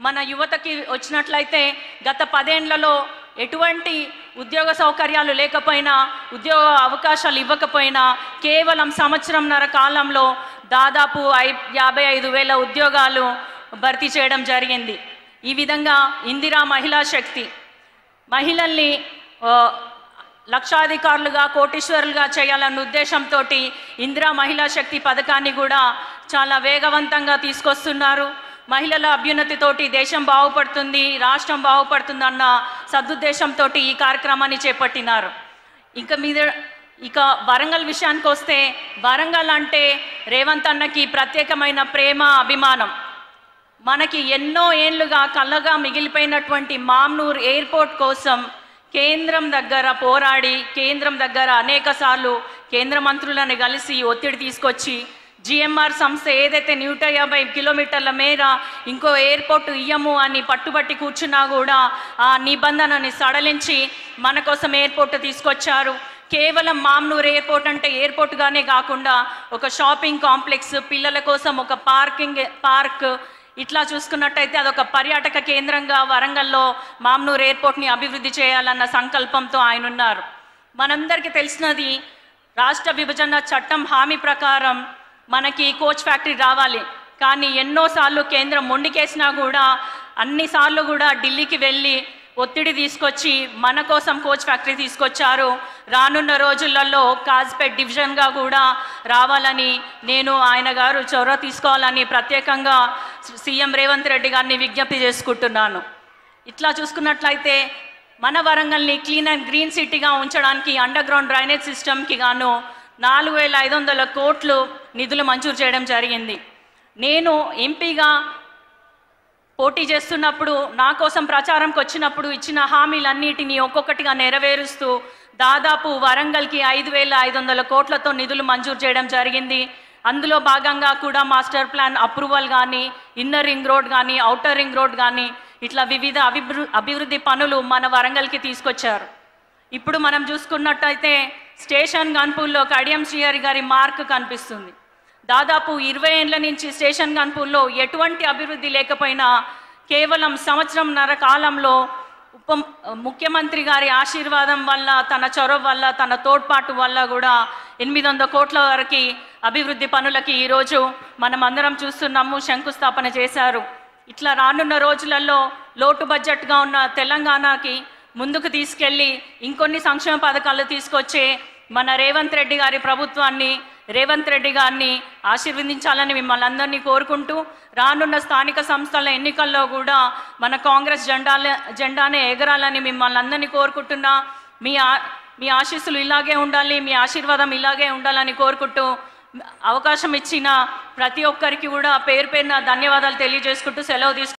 మన యువతకి వచ్చినట్లయితే గత 10 ఏళ్లలో ఎటువంటి ఉద్యోగ సౌకర్యాలు లేకపోయినా, ఉద్యోగ అవకాశాలు ఇవ్వకపోయినా కేవలం సంవత్సరంన్నర కాలంలో దాదాపు 55,000 ఉద్యోగాలు భర్తీ చేయడం జరిగింది. ఈ విధంగా ఇందిరా మహిళా శక్తి మహిళల్ని లక్షాధికారులుగా, కోటీశ్వరులుగా చేయాలన్న ఉద్దేశంతో ఇందిరా మహిళా శక్తి పథకాన్ని కూడా చాలా వేగవంతంగా తీసుకొస్తున్నారు. మహిళల అభ్యున్నతితోటి దేశం బాగుపడుతుంది, రాష్ట్రం బాగుపడుతుంది అన్న సదుద్దేశంతో ఈ కార్యక్రమాన్ని చేపట్టినారు. ఇక వరంగల్ విషయానికి వస్తే, వరంగల్ అంటే రేవంత్ అన్నకి ప్రత్యేకమైన ప్రేమ, అభిమానం. మనకి ఎన్నో ఏళ్లుగా కళ్ళగా మిగిలిపోయినటువంటి మామ్నూర్ ఎయిర్పోర్ట్ కోసం కేంద్రం దగ్గర పోరాడి, కేంద్రం దగ్గర అనేకసార్లు కేంద్ర మంత్రులను కలిసి ఒత్తిడి తీసుకొచ్చి జిఎంఆర్ సంస్థ ఏదైతే 150 కిలోమీటర్ల మేర ఇంకో ఎయిర్పోర్ట్ ఇయ్యము అని పట్టుబట్టి కూర్చున్నా కూడా ఆ నిబంధనని సడలించి మన కోసం ఎయిర్పోర్ట్ తీసుకొచ్చారు. కేవలం మామ్నూర్ ఎయిర్పోర్ట్ అంటే ఎయిర్పోర్ట్గానే కాకుండా ఒక షాపింగ్ కాంప్లెక్స్, పిల్లల కోసం ఒక పార్క్, ఇట్లా చూసుకున్నట్టయితే అదొక పర్యాటక కేంద్రంగా వరంగల్లో మామ్నూర్ ఎయిర్పోర్ట్ని అభివృద్ధి చేయాలన్న సంకల్పంతో ఆయన ఉన్నారు. మనందరికీ తెలిసినది, రాష్ట్ర విభజన చట్టం హామీ ప్రకారం మనకి కోచ్ ఫ్యాక్టరీ రావాలి. కానీ ఎన్నోసార్లు కేంద్రం మొండికేసినా కూడా అన్నిసార్లు కూడా ఢిల్లీకి వెళ్ళి ఒత్తిడి తీసుకొచ్చి మన కోసం కోచ్ ఫ్యాక్టరీ తీసుకొచ్చారు. రానున్న రోజులలో కాజ్పేట్ డివిజన్గా కూడా రావాలని, నేను ఆయన గారు చొరవ తీసుకోవాలని ప్రత్యేకంగా సీఎం రేవంత్ రెడ్డి గారిని విజ్ఞప్తి చేసుకుంటున్నాను. ఇట్లా చూసుకున్నట్లయితే మన వరంగల్ని క్లీన్ అండ్ గ్రీన్ సిటీగా ఉంచడానికి అండర్ గ్రౌండ్ డ్రైనేజ్ సిస్టమ్కి గాను 4,500 కోట్లు నిధులు మంజూరు చేయడం జరిగింది. నేను ఎంపీగా పోటీ చేస్తున్నప్పుడు, నా కోసం ప్రచారంకి వచ్చినప్పుడు ఇచ్చిన హామీలన్నిటినీ ఒక్కొక్కటిగా నెరవేరుస్తూ దాదాపు వరంగల్కి 5,500 కోట్లతో నిధులు మంజూరు చేయడం జరిగింది. అందులో భాగంగా కూడా మాస్టర్ ప్లాన్ అప్రూవల్ కానీ, ఇన్నర్ రింగ్ రోడ్ కానీ, ఔటర్ రింగ్ రోడ్ కానీ, ఇట్లా వివిధ అభివృద్ధి పనులు మన వరంగల్కి తీసుకొచ్చారు. ఇప్పుడు మనం చూసుకున్నట్టయితే స్టేషన్ గన్పూల్లో కడియం శ్రీహరి గారి మార్క్ కనిపిస్తుంది. దాదాపు 20 ఏళ్ల నుంచి స్టేషన్ గన్పూల్లో ఎటువంటి అభివృద్ధి లేకపోయినా కేవలం సంవత్సరంన్నర కాలంలో ముఖ్యమంత్రి గారి ఆశీర్వాదం వల్ల, తన చొరవ వల్ల, తన తోడ్పాటు వల్ల కూడా 800 కోట్ల వరకు అభివృద్ధి పనులకి ఈరోజు మనం అందరం చూస్తున్నాము, శంకుస్థాపన చేశారు. ఇట్లా రానున్న రోజులలో లోటు బడ్జెట్గా ఉన్న తెలంగాణకి ముందుకు తీసుకెళ్ళి ఇంకొన్ని సంక్షేమ పథకాలు తీసుకొచ్చే మన రేవంత్ రెడ్డి గారి ప్రభుత్వాన్ని, రేవంత్ రెడ్డి గారిని ఆశీర్వదించాలని మిమ్మల్ని అందరినీ కోరుకుంటూ, రానున్న స్థానిక సంస్థల ఎన్నికల్లో కూడా మన కాంగ్రెస్ జెండానే ఎగరాలని మిమ్మల్ని అందరినీ కోరుకుంటున్నా. మీ ఆశీస్సులు ఇలాగే ఉండాలి, మీ ఆశీర్వాదం ఇలాగే ఉండాలని కోరుకుంటూ, అవకాశం ఇచ్చిన ప్రతి ఒక్కరికి కూడా పేరు పేరున ధన్యవాదాలు తెలియజేసుకుంటూ సెలవు తీసుకుంటున్నాను.